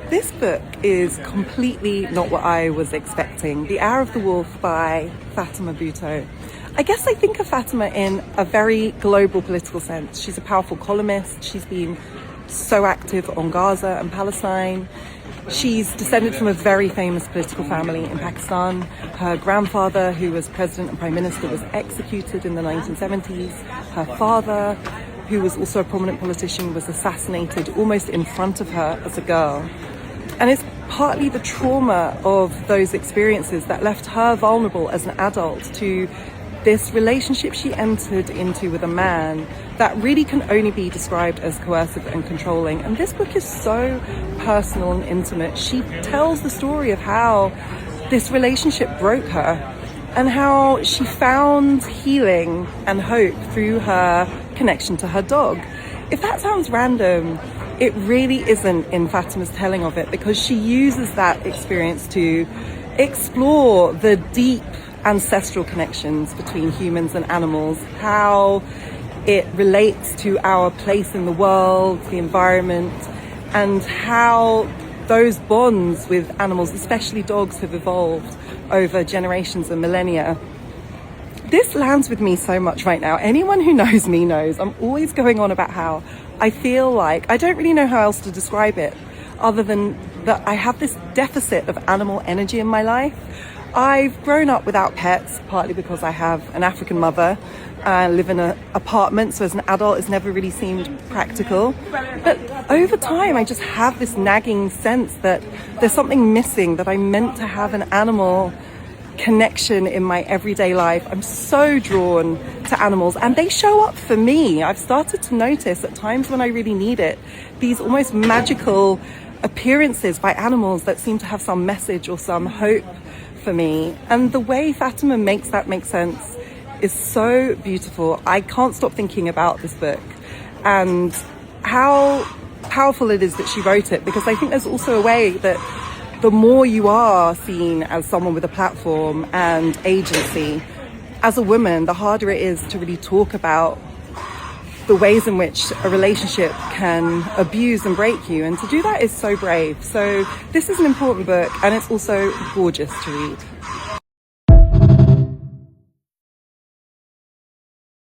This book is completely not what I was expecting. The Hour of the Wolf by Fatima Bhutto. I guess I think of Fatima in a very global political sense. She's a powerful columnist. She's been so active on Gaza and Palestine. She's descended from a very famous political family in Pakistan. Her grandfather, who was president and prime minister, was executed in the 1970s. Her father, who was also a prominent politician, was assassinated almost in front of her as a girl. And it's partly the trauma of those experiences that left her vulnerable as an adult to this relationship she entered into with a man that really can only be described as coercive and controlling. And this book is so personal and intimate. She tells the story of how this relationship broke her and how she found healing and hope through her connection to her dog. If that sounds random, it really isn't in Fatima's telling of it, because she uses that experience to explore the deep ancestral connections between humans and animals, how it relates to our place in the world, the environment, and how those bonds with animals, especially dogs, have evolved over generations and millennia. This lands with me so much right now. Anyone who knows me knows I'm always going on about how I feel like, I don't really know how else to describe it other than that I have this deficit of animal energy in my life. I've grown up without pets, partly because I have an African mother. I live in an apartment, so as an adult it's never really seemed practical. But over time I just have this nagging sense that there's something missing, that I'm meant to have an animal connection in my everyday life. I'm so drawn to animals and they show up for me. I've started to notice at times when I really need it, these almost magical appearances by animals that seem to have some message or some hope for me. And the way Fatima makes that make sense is so beautiful. I can't stop thinking about this book and how powerful it is that she wrote it, because I think there's also a way that the more you are seen as someone with a platform and agency, as a woman, the harder it is to really talk about the ways in which a relationship can abuse and break you. And to do that is so brave. So this is an important book and it's also gorgeous to read.